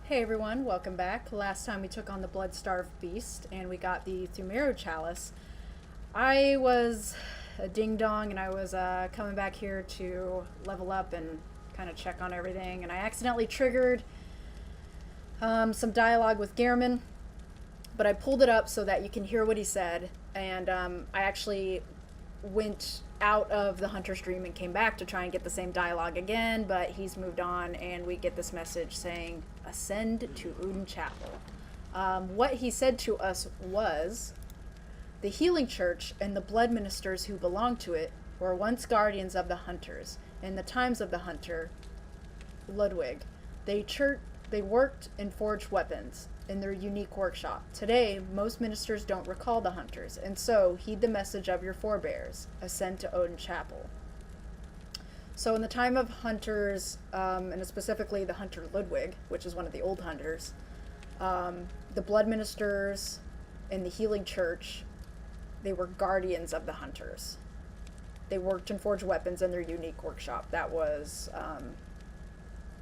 Hey everyone, welcome back. Last time we took on the Blood-Starved Beast and we got the Thumero Chalice. I was a ding-dong and I was coming back here to level up and kind of check on everything, and I accidentally triggered some dialogue with Gehrman, but I pulled it up so that you can hear what he said, and I actually went out of the Hunter's Dream and came back to try and get the same dialogue again, but he's moved on, and we get this message saying, "Ascend to Odin Chapel." What he said to us was, "The Healing Church and the blood ministers who belong to it were once guardians of the Hunters. In the times of the Hunter, Ludwig, they worked and forged weapons in their unique workshop. Today, most ministers don't recall the Hunters, and so heed the message of your forebears. Ascend to Odin Chapel." So in the time of Hunters, and specifically the Hunter Ludwig, which is one of the old Hunters, the blood ministers and the Healing Church, they were guardians of the Hunters. They worked and forged weapons in their unique workshop. That was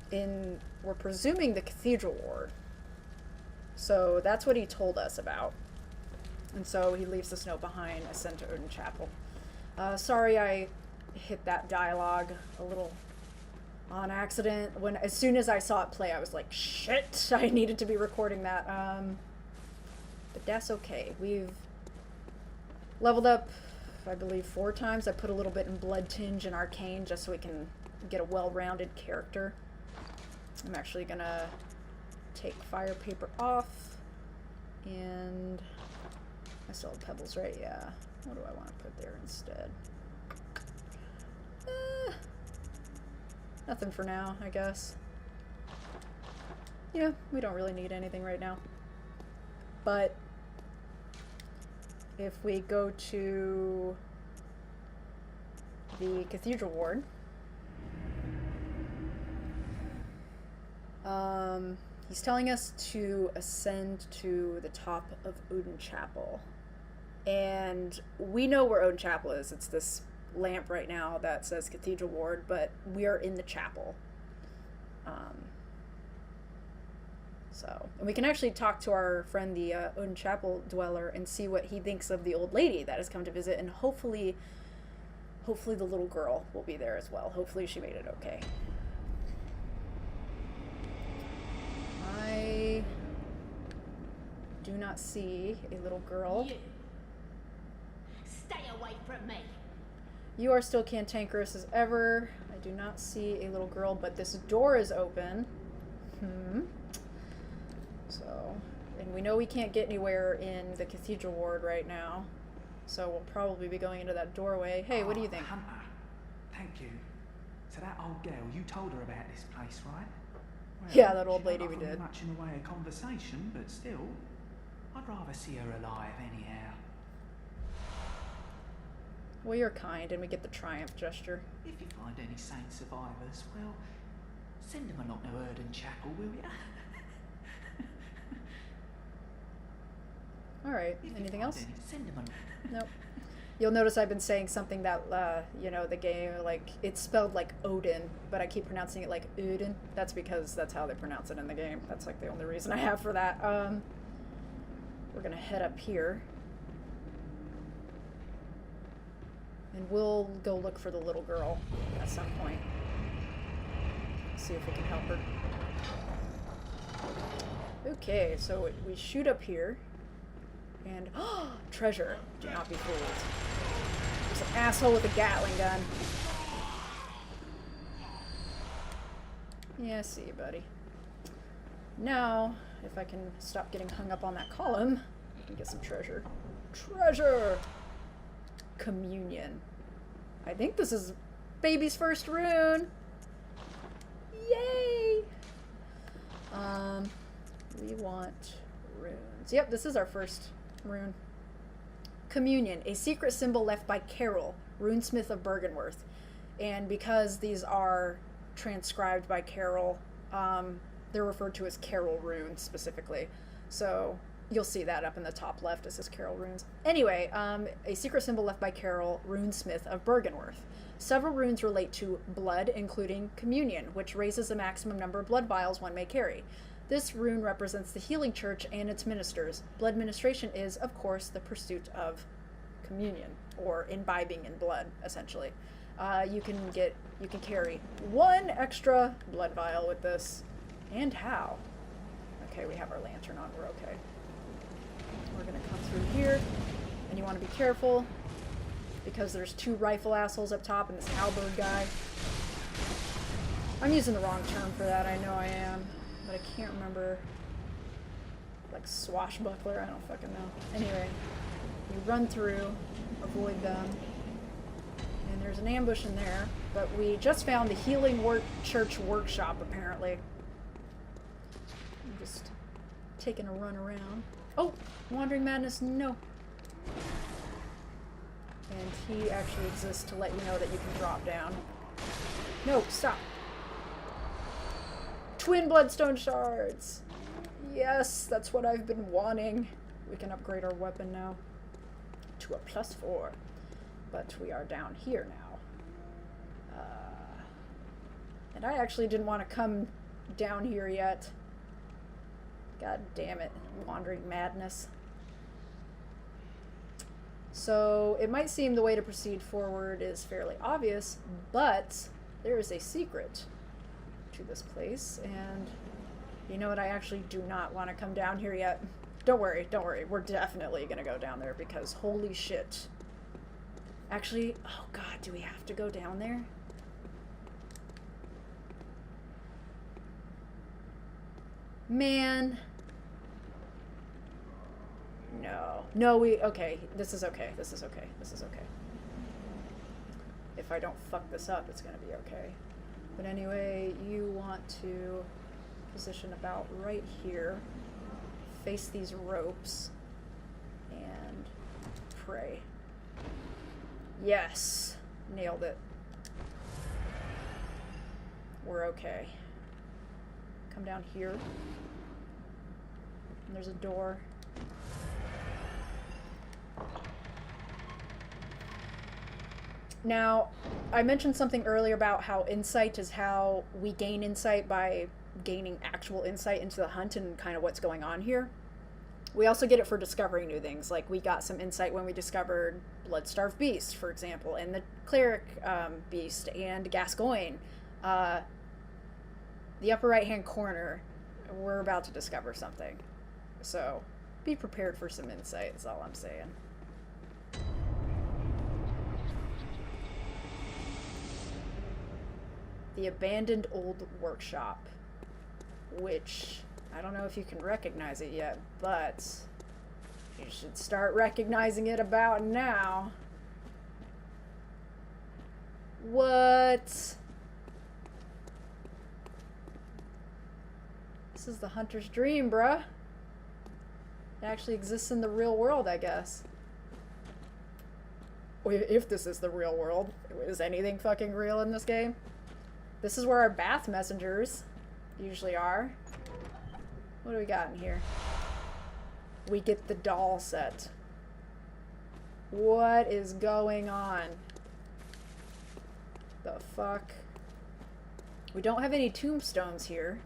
we're presuming, the Cathedral Ward. So that's what he told us about. And so he leaves this note behind, "Ascend to Odin Chapel." Sorry I hit that dialogue a little on accident. As soon as I saw it play, I was like, shit, I needed to be recording that. But that's okay. We've leveled up, I believe, 4 times. I put a little bit in Blood Tinge and Arcane just so we can get a well-rounded character. I'm actually gonna take Fire Paper off, and I still have Pebbles, right? Yeah. What do I want to put there instead? Nothing for now, I guess. Yeah, we don't really need anything right now. But if we go to the Cathedral Ward, he's telling us to ascend to the top of Odin Chapel. And we know where Odin Chapel is. It's this lamp right now that says Cathedral Ward, but we are in the chapel. And we can actually talk to our friend, the Odin Chapel dweller, and see what he thinks of the old lady that has come to visit, and hopefully the little girl will be there as well. Hopefully she made it okay. I do not see a little girl. You. Stay away from me. You are still cantankerous as ever. I do not see a little girl, but this door is open. So, and we know we can't get anywhere in the Cathedral Ward right now, so we'll probably be going into that doorway. Hey, what do you think? Hunter, thank you. So that old girl, you told her about this place, right? Well, Yeah, that old she lady don't we offer did. much in the way of conversation, but still, I'd rather see her alive anyhow. Well, you're kind, and we get the triumph gesture. If you find any saint survivors, well, send them along to Odin Chapel, will you? Alright, If you anything find else? any, send them along. Nope. You'll notice I've been saying something that, the game, like, it's spelled like Odin, but I keep pronouncing it like Odin. That's because that's how they pronounce it in the game. That's, like, the only reason I have for that. We're gonna head up here. And we'll go look for the little girl at some point. See if we can help her. Okay, so we shoot up here. And, treasure. Do not be fooled. There's an asshole with a Gatling gun. Yeah, I see you, buddy. Now, if I can stop getting hung up on that column, I can get some treasure. Treasure! Communion. I think this is baby's first rune. Yay! We want runes. Yep, this is our first rune. Communion, a secret symbol left by Carol, runesmith of Bergenworth. And because these are transcribed by Carol, they're referred to as Carol runes specifically. So you'll see that up in the top left. It says Carol runes. Anyway, a secret symbol left by Carol, runesmith of Bergenworth. Several runes relate to blood, including communion, which raises the maximum number of blood vials one may carry. This rune represents the healing church and its ministers. Blood ministration is, of course, the pursuit of communion, or imbibing in blood, essentially. You can carry 1 extra blood vial with this. And how? Okay, we have our lantern on, we're okay. We're gonna come through here, and you want to be careful, because there's 2 rifle assholes up top and this halberd guy. I'm using the wrong term for that, I know I am, but I can't remember. Like swashbuckler, I don't fucking know. Anyway, you run through, avoid them, and there's an ambush in there, but we just found the healing church workshop, apparently. I'm just taking a run around. Oh, Wandering Madness, no. And he actually exists to let you know that you can drop down. No, stop. Twin Bloodstone Shards! Yes, that's what I've been wanting. We can upgrade our weapon now to a +4. But we are down here now. And I actually didn't want to come down here yet. God damn it, Wandering Madness. So, it might seem the way to proceed forward is fairly obvious, but there is a secret to this place, and you know what, I actually do not want to come down here yet. Don't worry, we're definitely gonna go down there, because holy shit. Actually, oh god, do we have to go down there? Man. No, okay, this is okay. If I don't fuck this up, it's gonna be okay. But anyway, you want to position about right here, face these ropes, and pray. Yes, nailed it. We're okay. Come down here, and there's a door. Now, I mentioned something earlier about how insight is how we gain insight by gaining actual insight into the hunt and kind of what's going on here. We also get it for discovering new things. Like, we got some insight when we discovered Bloodstarved Beast, for example, and the Cleric Beast, and Gascoigne. The upper right-hand corner, we're about to discover something. So, be prepared for some insight, is all I'm saying. The abandoned old workshop, which I don't know if you can recognize it yet, but you should start recognizing it about now. What? This is the hunter's dream, bruh. It actually exists in the real world, I guess. If this is the real world. Is anything fucking real in this game? This is where our bath messengers usually are. What do we got in here? We get the doll set. What is going on? The fuck? We don't have any tombstones here.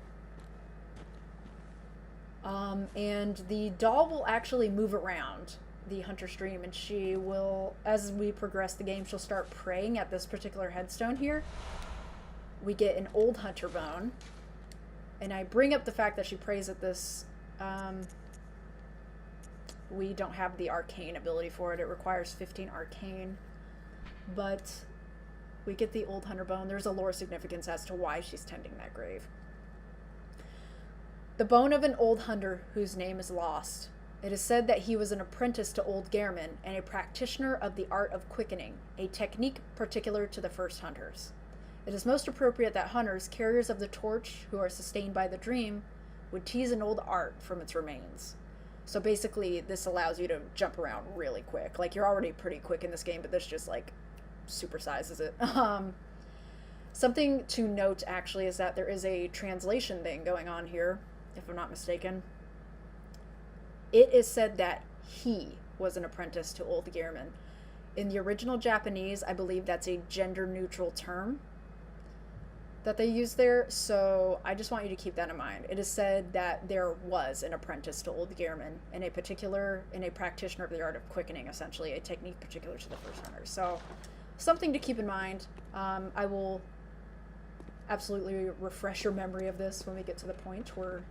And the doll will actually move around the hunter's dream, and she will, as we progress the game, she'll start praying at this particular headstone here. We get an old hunter bone, and I bring up the fact that she prays at this. We don't have the arcane ability for it. It requires 15 arcane, but we get the old hunter bone. There's a lore significance as to why she's tending that grave. The bone of an old hunter whose name is lost. It is said that he was an apprentice to old Gehrman and a practitioner of the art of quickening, a technique particular to the first hunters. It is most appropriate that hunters, carriers of the torch, who are sustained by the dream, would tease an old art from its remains. So basically, this allows you to jump around really quick. Like, you're already pretty quick in this game, but this just, like, supersizes it. Something to note, actually, is that there is a translation thing going on here, if I'm not mistaken. It is said that he was an apprentice to old Gehrman. In the original Japanese, I believe that's a gender-neutral term. that they use there, so I just want you to keep that in mind. It is said that there was an apprentice to Old Gehrman in a practitioner of the art of quickening, essentially, a technique particular to the first hunters. So, something to keep in mind. I will absolutely refresh your memory of this when we get to the point where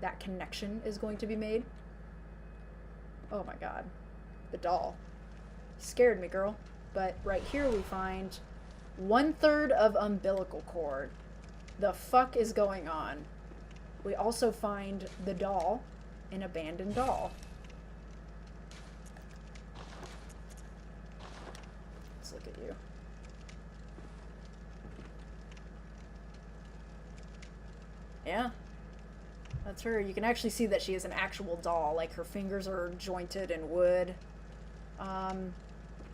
that connection is going to be made. Oh my god. The doll. Scared me, girl. But right here we find 1/3 of umbilical cord. The fuck is going on? We also find the doll, an abandoned doll. Let's look at you. Yeah. That's her. You can actually see that she is an actual doll. Like, her fingers are jointed in wood.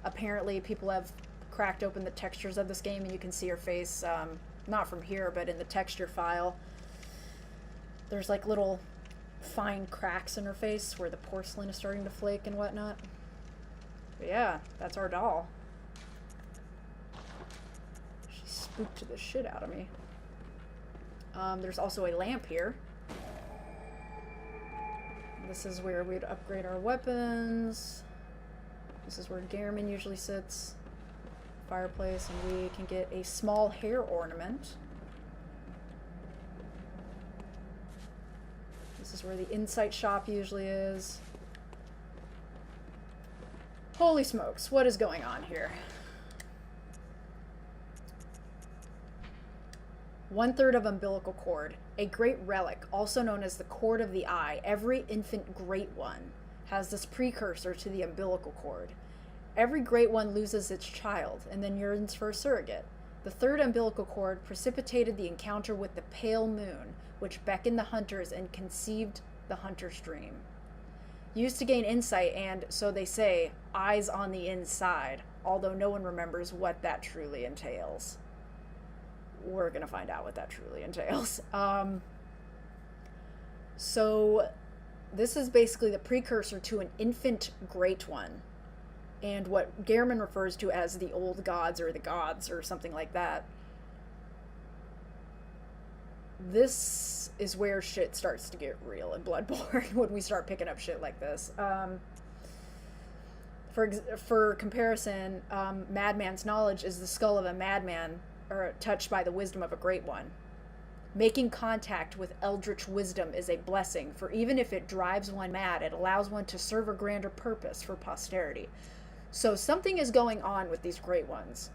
Apparently, people have cracked open the textures of this game, and you can see her face, not from here, but in the texture file. There's, like, little fine cracks in her face where the porcelain is starting to flake and whatnot. But yeah, that's our doll. She spooked the shit out of me. There's also a lamp here. This is where we'd upgrade our weapons. This is where Gehrman usually sits. Fireplace, and we can get a small hair ornament. This is where the insight shop usually is. Holy smokes, what is going on here? 1/3 of umbilical cord. A great relic, also known as the cord of the eye. Every infant great one has this precursor to the umbilical cord. Every great one loses its child and then yearns for a surrogate. The 3rd umbilical cord precipitated the encounter with the pale moon, which beckoned the hunters and conceived the hunter's dream. Used to gain insight and, so they say, eyes on the inside, although no one remembers what that truly entails. We're gonna find out what that truly entails. So this is basically the precursor to an infant great one, and what Gehrman refers to as the old gods or the gods or something like that. This is where shit starts to get real in Bloodborne when we start picking up shit like this. For comparison, Madman's knowledge is the skull of a madman, or touched by the wisdom of a great one. Making contact with eldritch wisdom is a blessing, for even if it drives one mad, it allows one to serve a grander purpose for posterity. So something is going on with these great ones.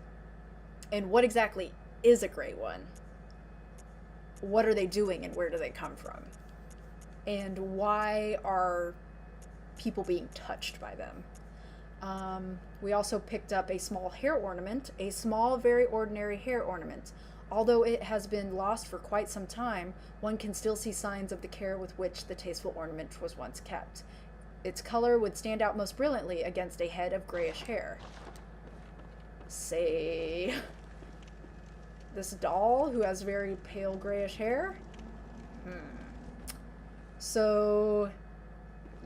And what exactly is a great one? What are they doing and where do they come from? And why are people being touched by them? We also picked up a small hair ornament, a small, very ordinary hair ornament. Although it has been lost for quite some time, one can still see signs of the care with which the tasteful ornament was once kept. Its color would stand out most brilliantly against a head of grayish hair. Say, this doll who has very pale grayish hair? So,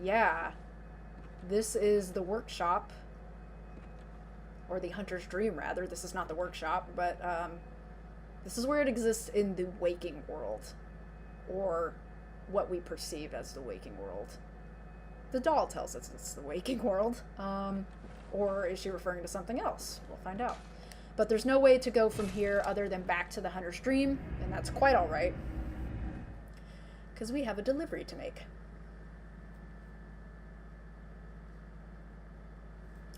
yeah. This is the workshop, or the hunter's dream, rather. This is not the workshop, but this is where it exists in the waking world, or what we perceive as the waking world. The doll tells us it's the waking world, or is she referring to something else? We'll find out. But there's no way to go from here other than back to the hunter's dream, and that's quite all right, because we have a delivery to make.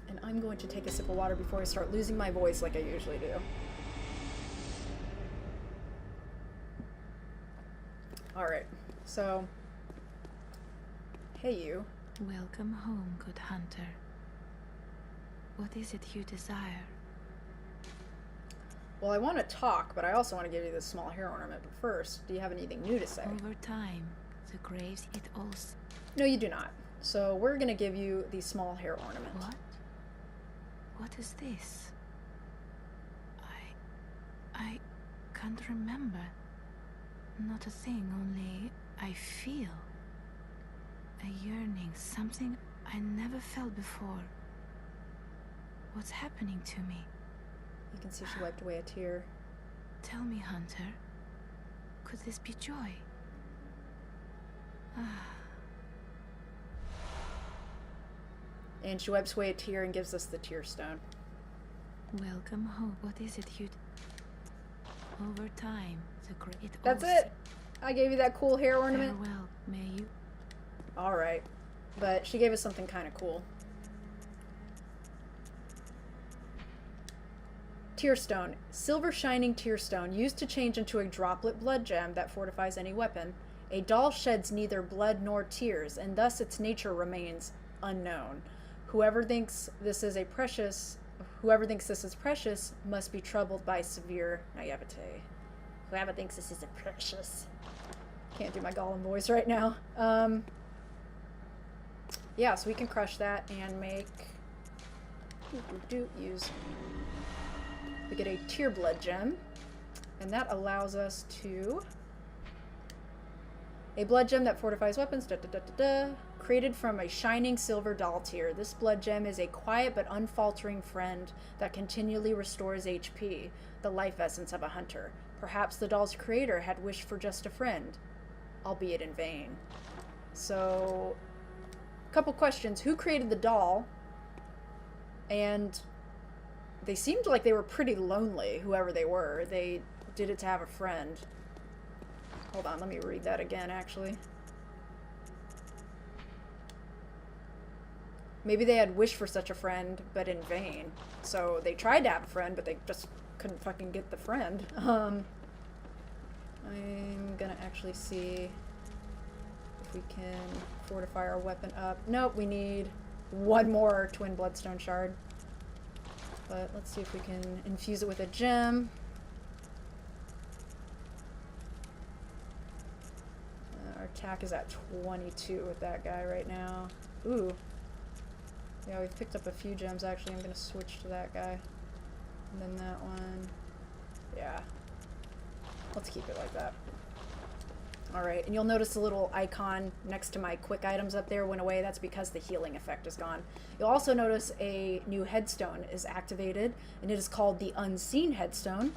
And I'm going to take a sip of water before I start losing my voice like I usually do. Alright, so... Hey, you. Welcome home, good hunter. What is it you desire? Well, I want to talk, but I also want to give you this small hair ornament. But first, do you have anything new to say? Over time, the graves it also... No, you do not. So we're going to give you the small hair ornament. What? What is this? I can't remember. Not a thing, only I feel. A yearning, something I never felt before. What's happening to me? You can see she wiped away a tear. Tell me, Hunter, could this be joy? And she wipes away a tear and gives us the tear stone. Welcome home. What is it you'd... Over time, the great... That's it! I gave you that cool hair ornament. Farewell, may you... Alright. But she gave us something kind of cool. Tearstone. Silver shining tearstone used to change into a droplet blood gem that fortifies any weapon. A doll sheds neither blood nor tears, and thus its nature remains unknown. Whoever thinks this is precious must be troubled by severe naivete. Whoever thinks this is a precious. Can't do my Gollum voice right now. Yeah, so we can crush that and make... use... We get a tear blood gem, and that allows us to... A blood gem that fortifies weapons, created from a shining silver doll tear. This blood gem is a quiet but unfaltering friend that continually restores HP, the life essence of a hunter. Perhaps the doll's creator had wished for just a friend, albeit in vain. So, a couple questions. Who created the doll? And they seemed like they were pretty lonely, whoever they were. They did it to have a friend. Hold on, let me read that again, actually. Maybe they had wished for such a friend, but in vain. So they tried to have a friend, but they just couldn't fucking get the friend. I'm gonna actually see if we can fortify our weapon up. Nope, we need one more twin bloodstone shard. But let's see if we can infuse it with a gem. Our attack is at 22 with that guy right now. Ooh. Yeah, we've picked up a few gems actually. I'm gonna switch to that guy. And then that one. Yeah. Let's keep it like that. Alright, and you'll notice the little icon next to my quick items up there went away. That's because the healing effect is gone. You'll also notice a new headstone is activated, and it is called the Unseen Headstone.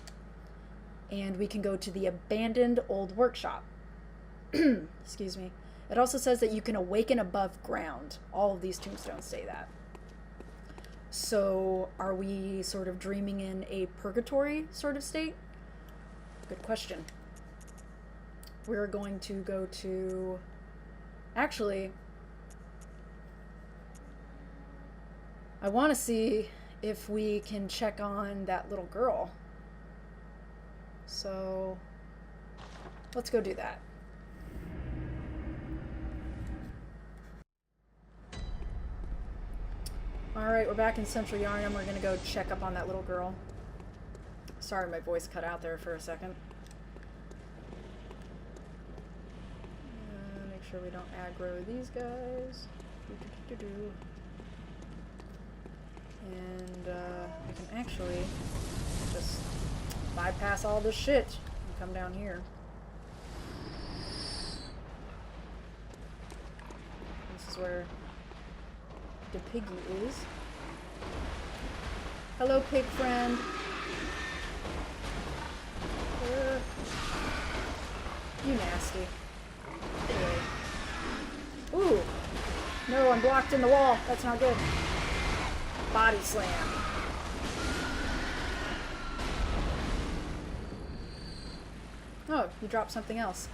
And we can go to the Abandoned Old Workshop. Excuse me. It also says that you can awaken above ground. All of these tombstones say that. So, are we sort of dreaming in a purgatory sort of state? Good question. We're going to go to... Actually, I want to see if we can check on that little girl. So, let's go do that. Alright, we're back in Central Yarnum. We're going to go check up on that little girl. Sorry, my voice cut out there for a second. Make sure we don't aggro these guys. And we can actually just bypass all this shit and come down here. This is where the piggy is. Hello, pig friend. You nasty. Anyway. Ooh! No, I'm blocked in the wall. That's not good. Body slam. Oh, you dropped something else.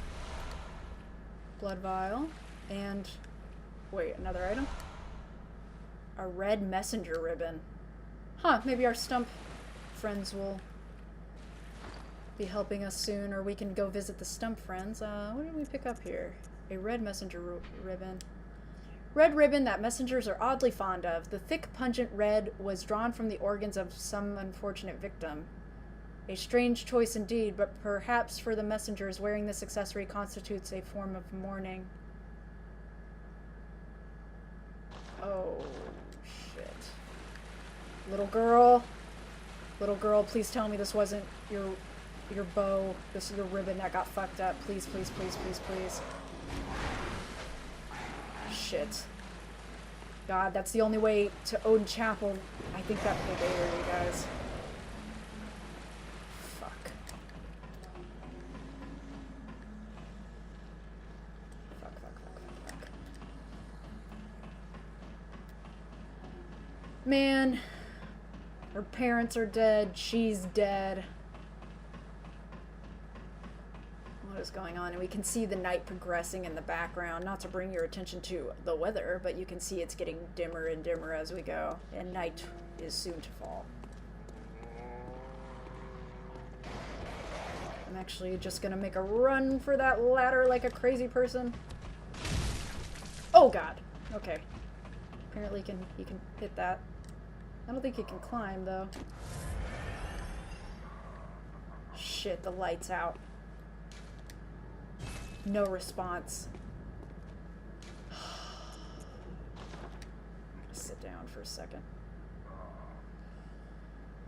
Blood vial. And... wait, another item? A red messenger ribbon. Huh, maybe our stump friends will be helping us soon, or we can go visit the stump friends. What did we pick up here? A red messenger ribbon. Red ribbon that messengers are oddly fond of. The thick, pungent red was drawn from the organs of some unfortunate victim. A strange choice indeed, but perhaps for the messengers, wearing this accessory constitutes a form of mourning. Oh, shit. Little girl, please tell me this wasn't your bow, this is your ribbon that got fucked up. Please, please, please, please, please. Shit. God, that's the only way to Odin Chapel. I think that pig ate her, you guys. Fuck. Man, her parents are dead. She's dead. What is going on? And we can see the night progressing in the background. Not to bring your attention to the weather, but you can see it's getting dimmer and dimmer as we go. And night is soon to fall. I'm actually just gonna make a run for that ladder like a crazy person. Oh god. Okay. Apparently he can hit that. I don't think he can climb though. Shit, the light's out. No response. Sit down for a second.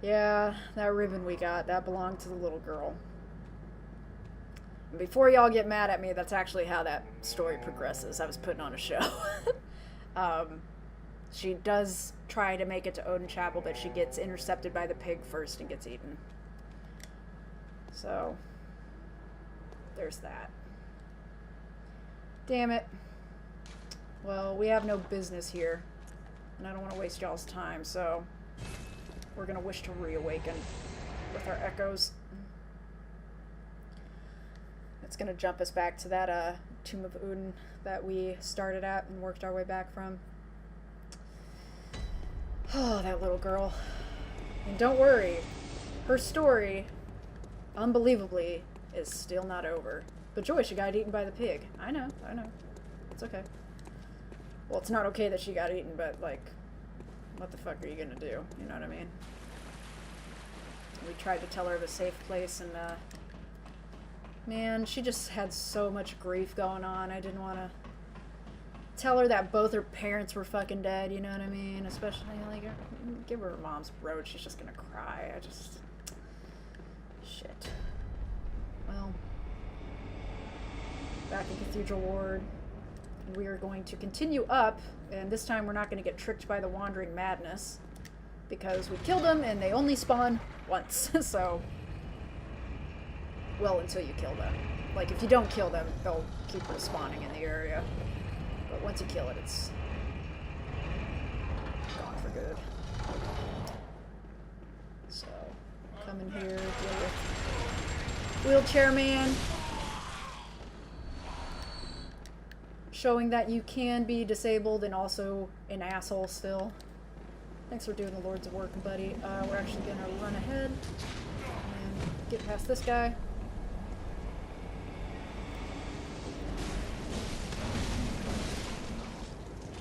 Yeah, that ribbon we got, that belonged to the little girl. And before y'all get mad at me, that's actually how that story progresses. I was putting on a show. She does try to make it to Odin Chapel, but she gets intercepted by the pig first and gets eaten. So, there's that. Damn it. Well, we have no business here. And I don't want to waste y'all's time, so we're going to wish to reawaken with our echoes. It's going to jump us back to that Tomb of Odin that we started at and worked our way back from. Oh, that little girl. And don't worry, her story, unbelievably, is still not over. But Joy, she got eaten by the pig. I know. It's okay. Well, it's not okay that she got eaten, but, like, what the fuck are you gonna do? You know what I mean? We tried to tell her of a safe place, and, man, she just had so much grief going on. I didn't want to tell her that both her parents were fucking dead, you know what I mean? Especially, like, give her mom's brooch. She's just gonna cry. Shit. Well, back in Cathedral Ward, and we are going to continue up, and this time we're not going to get tricked by the Wandering Madness, because we killed them and they only spawn once. So, well, until you kill them. Like, if you don't kill them, they'll keep respawning in the area. But once you kill it, it's gone for good. So, come in here, deal with Wheelchair Man. Showing that you can be disabled and also an asshole still. Thanks for doing the Lord's work, buddy. We're actually gonna run ahead and get past this guy.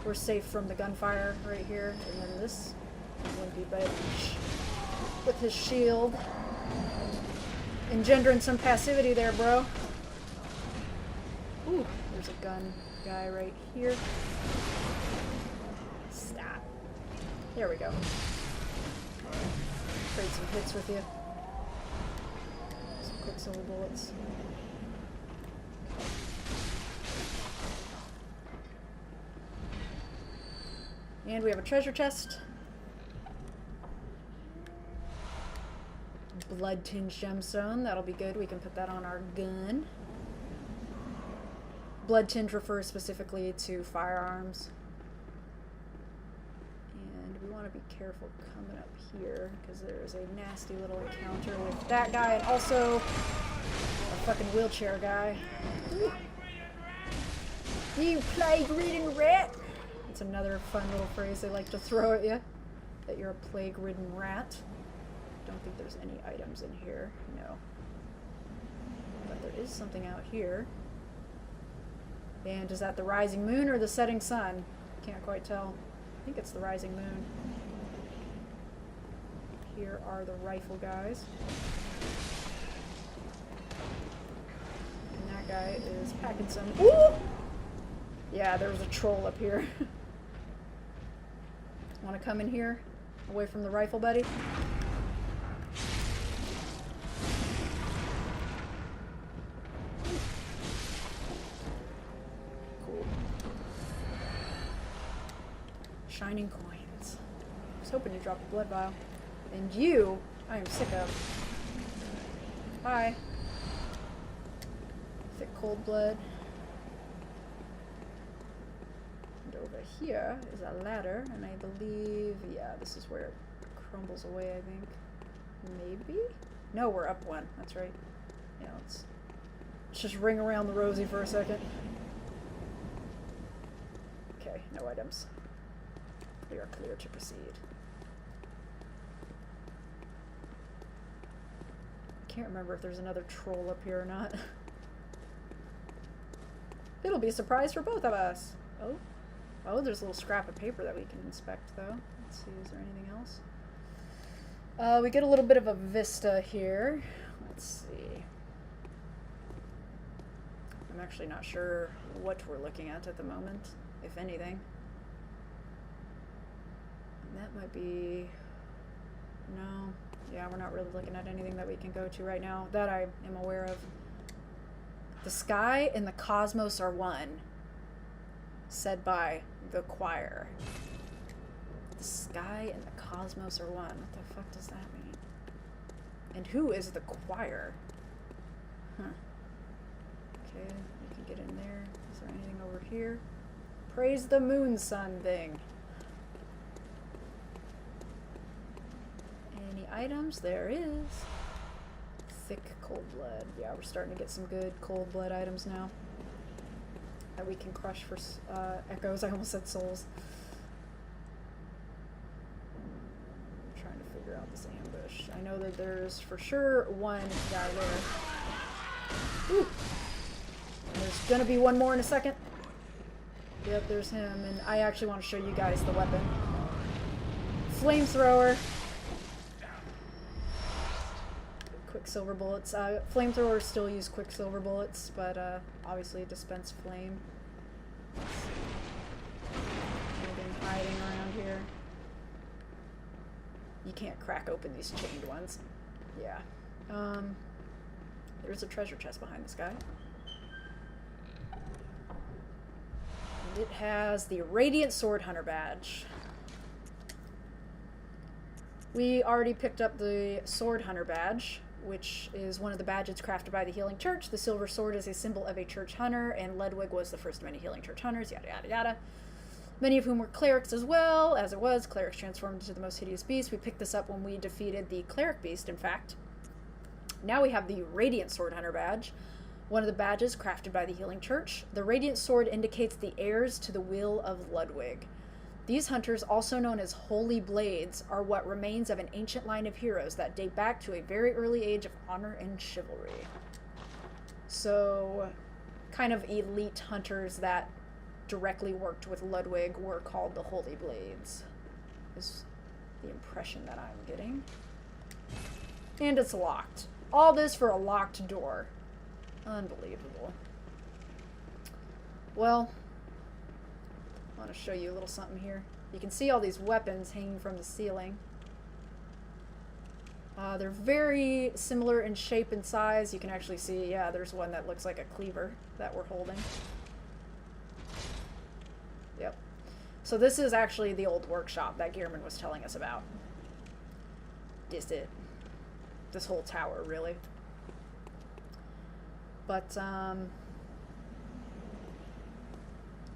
We're safe from the gunfire right here, and then this wimpy bitch with his shield. Engendering some passivity there, bro. Ooh, there's a gun guy right here. Stop. There we go. Trade some hits with you. Some quicksilver bullets. And we have a treasure chest. Blood-tinged gemstone. That'll be good. We can put that on our gun. Blood tinge refers specifically to firearms. And we want to be careful coming up here, because there is a nasty little encounter with that guy, and also a fucking wheelchair guy. Ooh. You plague-ridden rat! It's another fun little phrase they like to throw at you. That you're a plague-ridden rat. Don't think there's any items in here. No. But there is something out here. And is that the rising moon or the setting sun? Can't quite tell. I think it's the rising moon. Here are the rifle guys. And that guy is packing some. Ooh! Yeah, there was a troll up here. Want to come in here? Away from the rifle, buddy? Shining coins. I was hoping to drop a blood vial. And you, I am sick of. Hi. Thick cold blood. And over here is a ladder, and I believe, yeah, this is where it crumbles away, I think. Maybe? No, we're up one. That's right. Yeah, let's just ring around the rosy for a second. Okay, no items. We are clear to proceed. Can't remember if there's another troll up here or not. It'll be a surprise for both of us. Oh. Oh, there's a little scrap of paper that we can inspect, though. Let's see, is there anything else? We get a little bit of a vista here. Let's see. I'm actually not sure what we're looking at the moment, if anything. And that might be... No. Yeah, we're not really looking at anything that we can go to right now that I am aware of. The sky and the cosmos are one, said by the choir. The sky and the cosmos are one. What the fuck does that mean? And who is the choir? Huh. Okay, we can get in there. Is there anything over here? Praise the moon sun thing. Any items? There is. Thick cold blood. Yeah, we're starting to get some good cold blood items now that we can crush for echoes. I almost said souls. I'm trying to figure out this ambush. I know that there's for sure one guy there. Ooh. And there's gonna be one more in a second. Yep, there's him, and I actually want to show you guys the weapon. Flamethrower. Quicksilver bullets. Flamethrowers still use quicksilver bullets, but obviously dispense flame. Anything hiding around here? You can't crack open these chained ones. Yeah. There's a treasure chest behind this guy. And it has the Radiant Sword Hunter badge. We already picked up the Sword Hunter badge, which is one of the badges crafted by the Healing Church. The silver sword is a symbol of a church hunter, and Ludwig was the first of many Healing Church hunters, yada yada yada. Many of whom were clerics as well. As it was, clerics transformed into the most hideous beast. We picked this up when we defeated the cleric beast, in fact. Now we have the Radiant Sword Hunter badge, one of the badges crafted by the Healing Church. The Radiant Sword indicates the heirs to the will of Ludwig. These hunters, also known as Holy Blades, are what remains of an ancient line of heroes that date back to a very early age of honor and chivalry. So, kind of elite hunters that directly worked with Ludwig were called the Holy Blades, is the impression that I'm getting. And it's locked. All this for a locked door. Unbelievable. Well, I want to show you a little something here. You can see all these weapons hanging from the ceiling. They're very similar in shape and size. You can actually see, yeah, there's one that looks like a cleaver that we're holding. Yep. So this is actually the old workshop that Gearman was telling us about. This whole tower, really. But,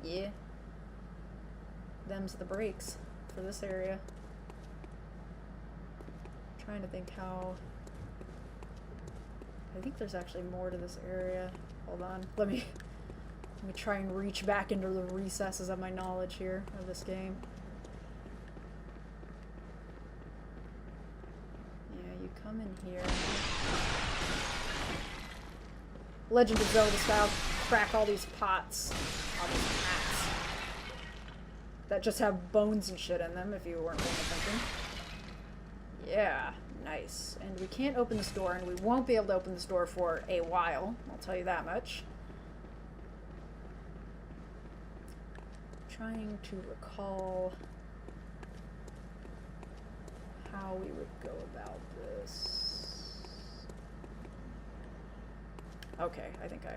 yeah. Them's the breaks for this area. I'm trying to think how... I think there's actually more to this area. Hold on. Let me try and reach back into the recesses of my knowledge here of this game. Yeah, you come in here. Legend of Zelda style, crack all these pots. All these pots that just have bones and shit in them, if you weren't paying attention. Yeah, nice. And we can't open this door, and we won't be able to open this door for a while. I'll tell you that much. Trying to recall how we would go about this. Okay, I think I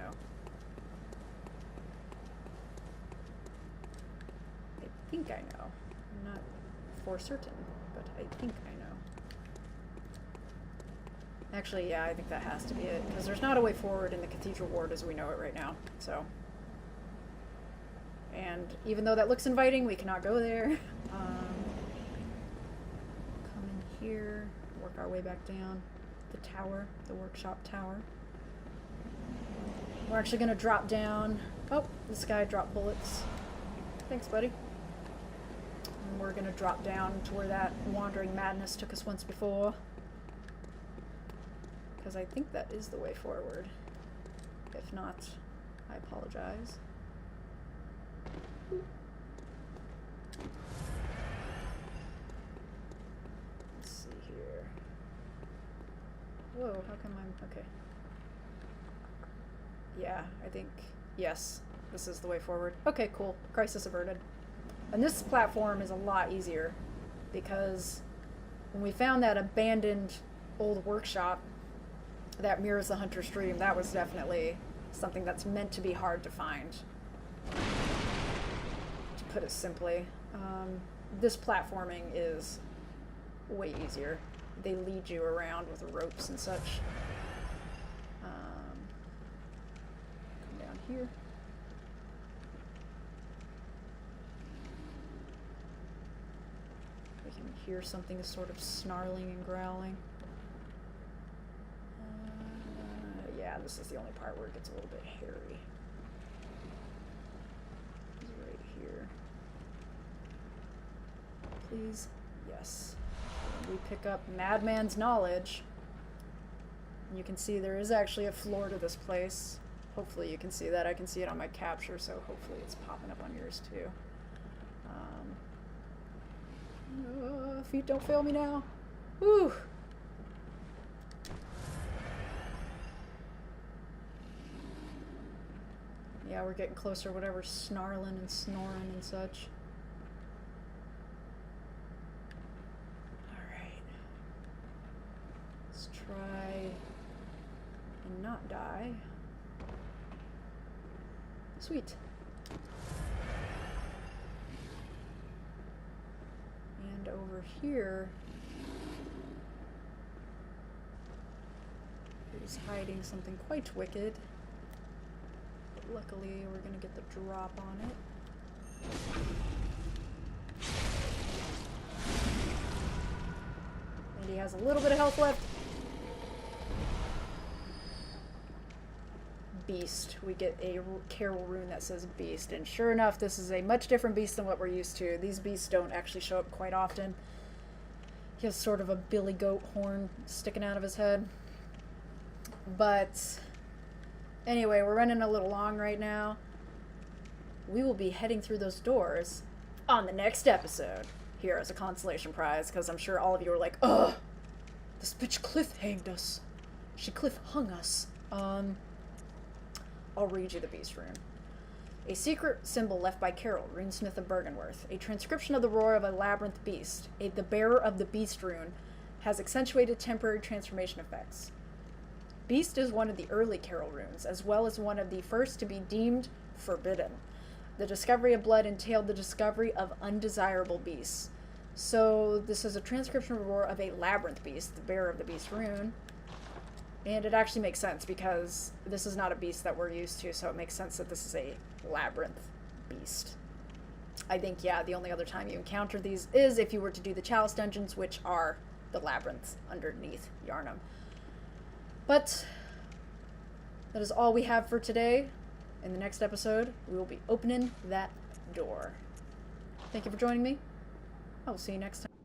know. I think I know. I'm not for certain, but I think I know. Actually, yeah, I think that has to be it, because there's not a way forward in the Cathedral Ward as we know it right now, so. And even though that looks inviting, we cannot go there. Come in here, work our way back down the tower, the workshop tower. We're actually going to drop down. Oh, this guy dropped bullets. Thanks, buddy. And we're going to drop down to where that wandering madness took us once before. Because I think that is the way forward. If not, I apologize. Let's see here. Whoa, how come I'm... okay. Yeah, I think... yes, this is the way forward. Okay, cool. Crisis averted. And this platform is a lot easier because when we found that abandoned old workshop that mirrors the Hunter's Dream, that was definitely something that's meant to be hard to find, to put it simply. This platforming is way easier. They lead you around with ropes and such. Come down here. We can hear something sort of snarling and growling. Yeah, this is the only part where it gets a little bit hairy. It's right here. Please. Yes. And we pick up Madman's Knowledge. And you can see there is actually a floor to this place. Hopefully you can see that. I can see it on my capture, so hopefully it's popping up on yours too. Feet don't fail me now. Whew. Yeah, we're getting closer, whatever's snarling and snoring and such. Alright. Let's try and not die. Sweet. And over here is hiding something quite wicked. But luckily we're gonna get the drop on it. And he has a little bit of health left. Beast. We get a Carol rune that says Beast, and sure enough, this is a much different beast than what we're used to. These beasts don't actually show up quite often. He has sort of a billy goat horn sticking out of his head. But anyway, we're running a little long right now. We will be heading through those doors on the next episode here as a consolation prize, because I'm sure all of you are like, ugh, this bitch cliff hanged us. She cliff hung us. I'll read you the beast rune. A secret symbol left by Carol, runesmith of Bergenworth. A transcription of the roar of a labyrinth beast. The bearer of the beast rune has accentuated temporary transformation effects. Beast is one of the early Carol runes, as well as one of the first to be deemed forbidden. The discovery of blood entailed the discovery of undesirable beasts. So this is a transcription of the roar of a labyrinth beast, the bearer of the beast rune. And it actually makes sense because this is not a beast that we're used to, so it makes sense that this is a labyrinth beast. I think, yeah, the only other time you encounter these is if you were to do the Chalice dungeons, which are the labyrinths underneath Yharnam. But that is all we have for today. In the next episode, we will be opening that door. Thank you for joining me. I will see you next time.